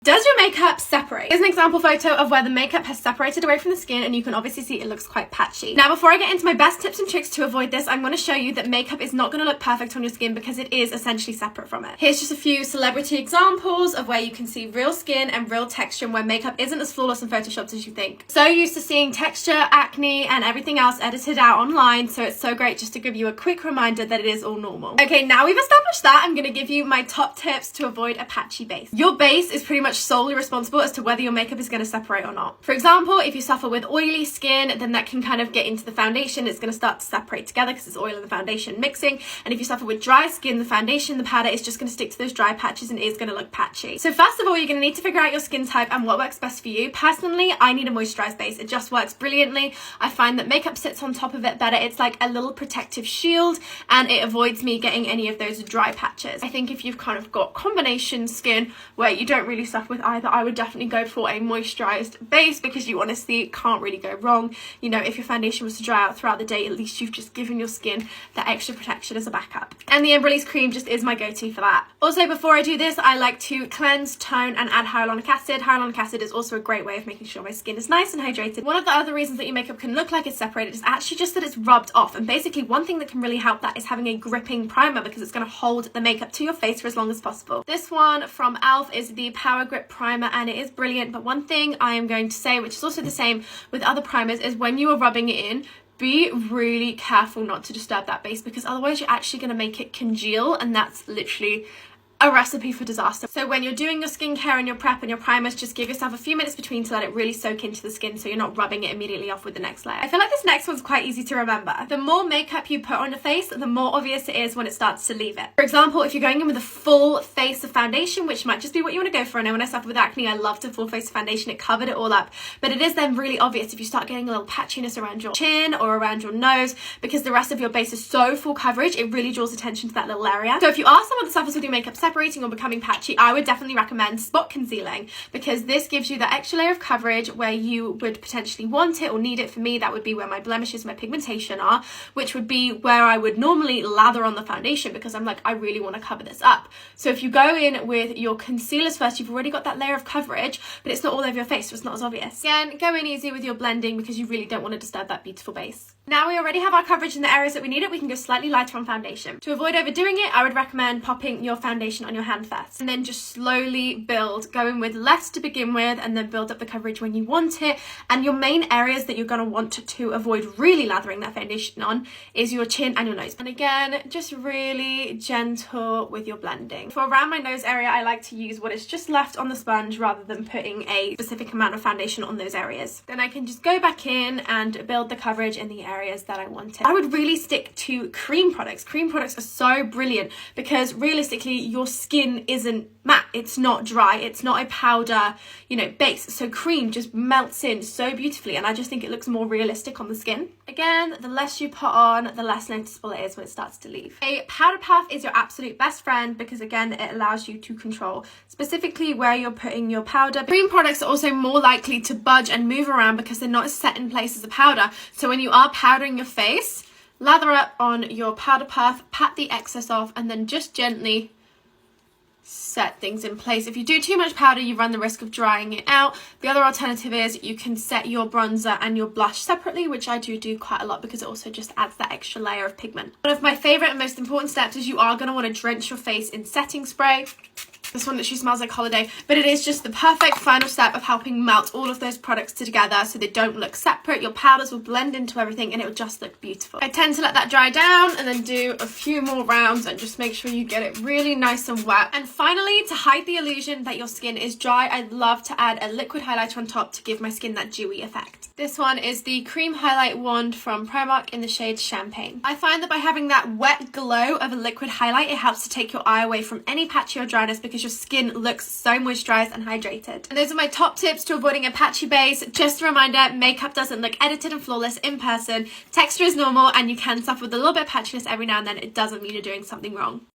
Does your makeup separate? Here's an example photo of where the makeup has separated away from the skin, and you can obviously see it looks quite patchy. Now, before I get into my best tips and tricks to avoid this, I'm going to show you that makeup is not going to look perfect on your skin because it is essentially separate from it. Here's just a few celebrity examples of where you can see real skin and real texture and where makeup isn't as flawless and photoshopped as you think. So used to seeing texture, acne, and everything else edited out online, so it's so great just to give you a quick reminder that it is all normal. Okay, now we've established that, I'm going to give you my top tips to avoid a patchy base. Your base is pretty much solely responsible as to whether your makeup is going to separate or not. For example, if you suffer with oily skin, then that can kind of get into the foundation. It's going to start to separate together because it's oil and the foundation mixing. And if you suffer with dry skin, the foundation, the powder is just going to stick to those dry patches and it is going to look patchy. So first of all, you're going to need to figure out your skin type and what works best for you. Personally, I need a moisturized base. It just works brilliantly. I find that makeup sits on top of it better. It's like a little protective shield and it avoids me getting any of those dry patches. I think if you've kind of got combination skin where you don't really suffer with either, I would definitely go for a moisturized base because you honestly can't really go wrong. You know, if your foundation was to dry out throughout the day, at least you've just given your skin that extra protection as a backup. And the Release cream just is my go-to for that. Also, before I do this, I like to cleanse, tone, and add hyaluronic acid. Hyaluronic acid is also a great way of making sure my skin is nice and hydrated. One of the other reasons that your makeup can look like it's separated is actually just that it's rubbed off. And basically, one thing that can really help that is having a gripping primer because it's going to hold the makeup to your face for as long as possible. This one from e.l.f. is the Power Grip Primer and it is brilliant, but one thing I am going to say, which is also the same with other primers, is when you are rubbing it in, be really careful not to disturb that base because otherwise you're actually going to make it congeal, and that's literally a recipe for disaster. So when you're doing your skincare and your prep and your primers, just give yourself a few minutes between to let it really soak into the skin so you're not rubbing it immediately off with the next layer. I feel like this next one's quite easy to remember. The more makeup you put on your face, the more obvious it is when it starts to leave it. For example, if you're going in with a full face of foundation, which might just be what you want to go for. I know when I suffered with acne, I loved a full face of foundation. It covered it all up. But it is then really obvious if you start getting a little patchiness around your chin or around your nose because the rest of your base is so full coverage, it really draws attention to that little area. So if you are someone that suffers with your makeup separating or becoming patchy, I would definitely recommend spot concealing because this gives you that extra layer of coverage where you would potentially want it or need it. For me, that would be where my blemishes, my pigmentation are, which would be where I would normally lather on the foundation because I'm like, I really want to cover this up. So if you go in with your concealers first, you've already got that layer of coverage, but it's not all over your face, so it's not as obvious. Again, go in easy with your blending because you really don't want to disturb that beautiful base. Now we already have our coverage in the areas that we need it, we can go slightly lighter on foundation. To avoid overdoing it, I would recommend popping your foundation on your hand first and then just slowly build, going with less to begin with and then build up the coverage when you want it. And your main areas that you're going to want to avoid really lathering that foundation on is your chin and your nose. And again, just really gentle with your blending. For around my nose area, I like to use what is just left on the sponge rather than putting a specific amount of foundation on those areas. Then I can just go back in and build the coverage in the areas that I wanted. I would really stick to cream products. Cream products are so brilliant because realistically your skin isn't matte, it's not dry, it's not a powder, base. So cream just melts in so beautifully and I just think it looks more realistic on the skin. Again, the less you put on, the less noticeable it is when it starts to leave. A powder puff is your absolute best friend because again, it allows you to control specifically where you're putting your powder. Cream products are also more likely to budge and move around because they're not as set in place as a powder. So when you are powdering your face, lather up on your powder puff, pat the excess off, and then just gently set things in place. If you do too much powder, you run the risk of drying it out. The other alternative is you can set your bronzer and your blush separately, which I do quite a lot because it also just adds that extra layer of pigment. One of my favorite and most important steps is you are going to want to drench your face in setting spray. This one literally smells like holiday, but it is just the perfect final step of helping melt all of those products together so they don't look separate. Your powders will blend into everything and it will just look beautiful. I tend to let that dry down and then do a few more rounds and just make sure you get it really nice and wet. And finally, to hide the illusion that your skin is dry, I love to add a liquid highlighter on top to give my skin that dewy effect. This one is the Cream Highlight Wand from Primark in the shade Champagne. I find that by having that wet glow of a liquid highlight, it helps to take your eye away from any patchy or dryness because your skin looks so moisturized and hydrated. And those are my top tips to avoiding a patchy base. Just a reminder, makeup doesn't look edited and flawless in person. Texture is normal and you can suffer with a little bit of patchiness every now and then. It doesn't mean you're doing something wrong.